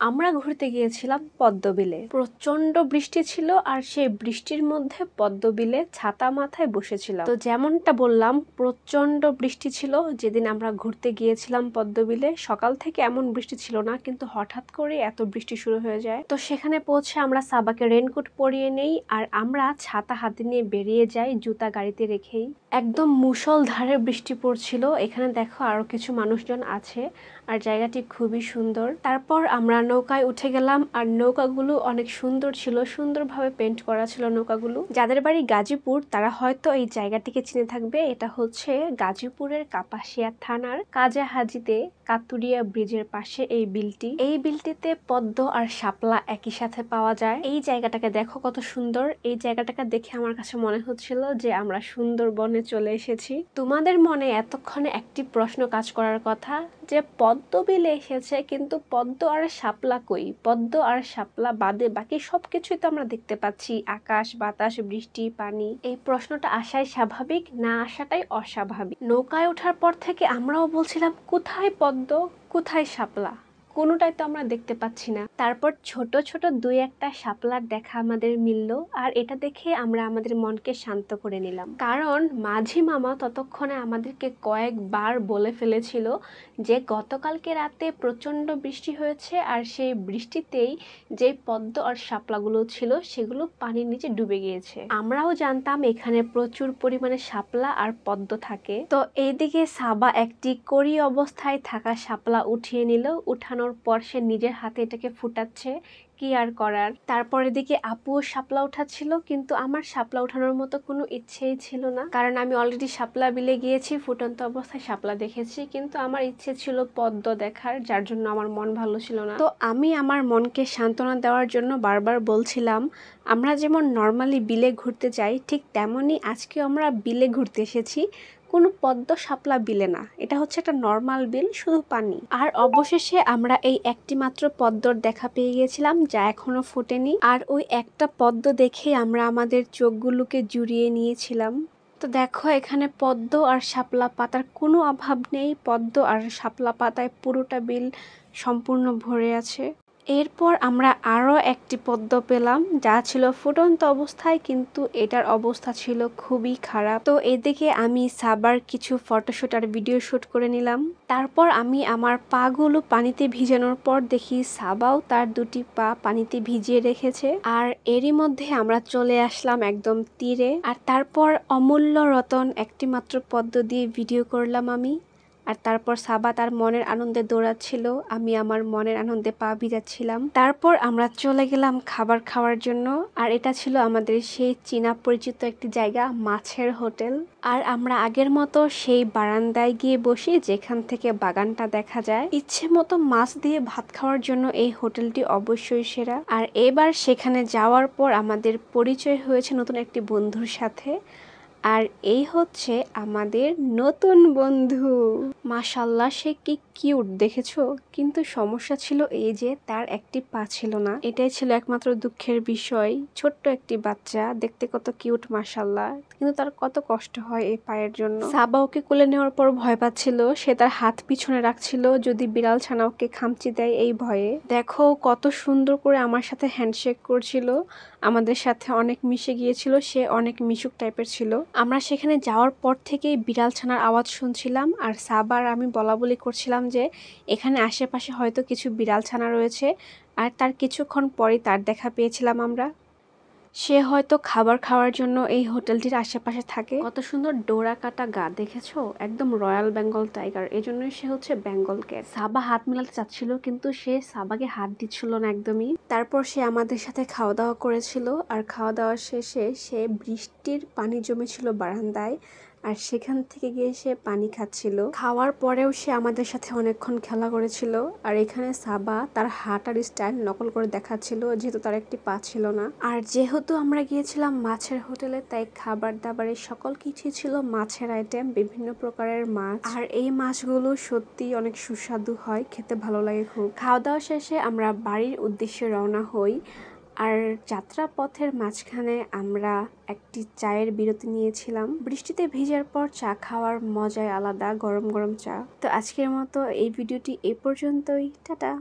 আমরা ঘুরতে গিয়েছিলাম পদ্মবিলে। প্রচন্ড বৃষ্টি ছিল আর সেই বৃষ্টির মধ্যে পদ্মবিলে ছাতা মাথায় বসেছিলাম। তো যেমনটা বললাম, প্রচন্ড বৃষ্টি ছিল যেদিন আমরা ঘুরতে গিয়েছিলাম পদ্মবিলে। সকাল থেকে এমন বৃষ্টি ছিল না, কিন্তু হঠাৎ করে এত বৃষ্টি শুরু হয়ে যায়। তো সেখানে পৌঁছে আমরা সাবাকে রেনকোট পরিয়ে নেই আর আমরা ছাতা হাতে নিয়ে বেরিয়ে যাই, জুতা গাড়িতে রেখেই। একদম মুষলধারে বৃষ্টি পড়ছিল। এখানে দেখো আরো কিছু মানুষজন আছে আর জায়গাটি খুবই সুন্দর। তারপর আমরা নৌকায় উঠে গেলাম আর নৌকাগুলো অনেক সুন্দর ছিল, সুন্দরভাবে পেন্ট করা ছিল নৌকাগুলো। যাদের বাড়ি গাজীপুর তারা হয়তো এই জায়গাটিকে চিনে থাকবে। এটা হচ্ছে গাজীপুরের কাপাসিয়া থানার কাজাহাজিতে কাতুরিয়া ব্রিজের পাশে এই বিলটি। এই বিলটিতে পদ্ম আর শাপলা একই সাথে পাওয়া যায়। এই জায়গাটাকে দেখো কত সুন্দর। এই জায়গাটাকে দেখে আমার কাছে মনে হচ্ছিল যে আমরা সুন্দরবনে চলে এসেছি। তোমাদের মনে এতক্ষণে একটি প্রশ্ন কাজ করার কথা যে পদ্ম বিলে এসেছে, কিন্তু পদ্ম আর শাপলা কই? পদ্ম আর শাপলা বাদে বাকি সবকিছুই তো আমরা দেখতে পাচ্ছি, আকাশ বাতাস বৃষ্টি পানি। এই প্রশ্নটা আসাই স্বাভাবিক, না আসাটাই অস্বাভাবিক। নৌকায় ওঠার পর থেকে আমরাও বলছিলাম কোথায় পদ্ম কোথায় শাপলা, কোনোটাই তো আমরা দেখতে পাচ্ছি না। তারপর ছোট ছোট দুই একটা শাপলার দেখা আমাদের মিলল আর এটা দেখে আমরা আমাদের মনকে শান্ত করে নিলাম। কারণ মাঝি মামা ততক্ষণে আমাদেরকে কয়েকবার বলে ফেলেছিল যে গতকালকে রাতে প্রচন্ড বৃষ্টি হয়েছে আর সেই বৃষ্টিতেই যে পদ্ম আর শাপলাগুলো ছিল সেগুলো পানির নিচে ডুবে গিয়েছে। আমরাও জানতাম এখানে প্রচুর পরিমাণে শাপলা আর পদ্ম থাকে। তো এইদিকে সাবা একটি কড়ি অবস্থায় থাকা শাপলা উঠিয়ে নিল। উঠানোর পর সে নিজের হাতে এটাকে ফুটাচ্ছে, কি আর করার। তারপর এদিকে আপুও শাপলা উঠাচ্ছিল, কিন্তু আমার শাপলা উঠানোর মতো কোনো ইচ্ছেই ছিল না, কারণ আমি অলরেডি শাপলা বিলে গিয়েছি, ফুটন্ত অবস্থায় শাপলা দেখেছি। কিন্তু আমার ইচ্ছে ছিল পদ্ম দেখার, যার জন্য আমার মন ভালো ছিল না। তো আমি আমার মনকে সান্ত্বনা দেওয়ার জন্য বারবার বলছিলাম আমরা যেমন নর্মালি বিলে ঘুরতে যাই ঠিক তেমনই আজকেও আমরা বিলে ঘুরতে এসেছি। কোনো পদ্ম শাপলা বিলে না, এটা হচ্ছে একটা নর্মাল বিল, শুধু পানি। আর অবশেষে আমরা এই একটি মাত্র পদ্মর দেখা পেয়ে গেছিলাম, যা এখনো ফোটেনি। আর ওই একটা পদ্ম দেখে আমরা আমাদের চোখগুলোকে জুড়িয়ে নিয়েছিলাম। তো দেখো এখানে পদ্ম আর শাপলা পাতার কোনো অভাব নেই। পদ্ম আর শাপলা পাতায় পুরোটা বিল সম্পূর্ণ ভরে আছে। এরপর আমরা আরও একটি পদ্ম পেলাম, যা ছিল ফুটন্ত অবস্থায়, কিন্তু এটার অবস্থা ছিল খুবই খারাপ। তো এদিকে আমি সাবার কিছু ফটোশুট আর ভিডিও শুট করে নিলাম। তারপর আমি আমার পাগুলো পানিতে ভিজানোর পর দেখি সাবাও তার দুটি পা পানিতে ভিজিয়ে রেখেছে। আর এরই মধ্যে আমরা চলে আসলাম একদম তীরে। আর তারপর অমূল্য রতন একটি মাত্র পদ্ম দিয়ে ভিডিও করলাম আমি। আর তারপর সাবা তার মনের আনন্দে দৌড়াচ্ছিল, আমি আমার মনের আনন্দে পা ভিজাচ্ছিলাম। তারপর আমরা চলে গেলাম খাবার খাওয়ার জন্য। আর এটা ছিল আমাদের সেই চীনা পরিচিত একটি জায়গা, মাছের হোটেল। আর আমরা আগের মতো সেই বারান্দায় গিয়ে বসি যেখান থেকে বাগানটা দেখা যায়। ইচ্ছে মতো মাছ দিয়ে ভাত খাওয়ার জন্য এই হোটেলটি অবশ্যই সেরা। আর এবার সেখানে যাওয়ার পর আমাদের পরিচয় হয়েছে নতুন একটি বন্ধুর সাথে। আর এই হচ্ছে আমাদের নতুন বন্ধু। মাশাল্লাহ, সে কি কিউট দেখেছো। কিন্তু সমস্যা ছিল এই যে তার একটি পা ছিল না, এটাই ছিল একমাত্র দুঃখের বিষয়। ছোট্ট একটি বাচ্চা, দেখতে কত কিউট মাশাল্লাহ, কিন্তু তার কত কষ্ট হয় এই পায়ের জন্য। সাবা ওকে কোলে নেওয়ার পর ভয় পাচ্ছিল, সে তার হাত পিছনে রাখছিল যদি বিড়াল ছানা ওকে খামচি দেয় এই ভয়ে। দেখো কত সুন্দর করে আমার সাথে হ্যান্ডশেক করছিল, আমাদের সাথে অনেক মিশে গিয়েছিল, সে অনেক মিশুক টাইপের ছিল। আমরা সেখানে যাওয়ার পর থেকেই বিড়াল ছানার আওয়াজ শুনছিলাম আর সাবার আমি বলা বলি করছিলাম যে এখানে আশেপাশে হয়তো কিছু বিড়াল ছানা রয়েছে। আর তার কিছুক্ষণ পরই তার দেখা পেয়েছিলাম আমরা। সে হয়তো খাবার খাওয়ার জন্য এই হোটেলটির আশেপাশে থাকে। কত সুন্দর ডোরা কাটা গা দেখেছো, একদম রয়্যাল বেঙ্গল টাইগার, এই জন্যই সে হচ্ছে বেঙ্গল ক্যাট। সাবা হাত মেলাতে চাচ্ছিল কিন্তু সে সাবাকে হাত দিচ্ছিল না একদমই। তারপর সে আমাদের সাথে খাওয়া দাওয়া করেছিল আর খাওয়া দাওয়া শেষে সে বৃষ্টির পানি জমেছিল বারান্দায় আর সেখান থেকে গিয়ে সে পানি খাচ্ছিল। খাওয়ার পরেও সে আমাদের সাথে অনেকক্ষণ খেলা করেছিল। আর এখানে সাবা তার হাঁটার স্টাইল নকল করে দেখাচ্ছিল, যেহেতু তার একটি পা ছিল না। আর যেহেতু আমরা গিয়েছিলাম মাছের হোটেলে, তাই খাবার দাবারের সকল কিছুই ছিল মাছের আইটেম, বিভিন্ন প্রকারের মাছ। আর এই মাছগুলো সত্যি অনেক সুস্বাদু হয়, খেতে ভালো লাগে খুব। খাওয়া দাওয়া শেষে আমরা বাড়ির উদ্দেশ্যে রওনা হই। আর যাত্রাপথের মাঝখানে আমরা একটি চায়ের বিরতি নিয়েছিলাম। বৃষ্টিতে ভিজার পর চা খাওয়ার মজাই আলাদা, গরম গরম চা। তো আজকের মতো এই ভিডিওটি এই পর্যন্তই, টাটা।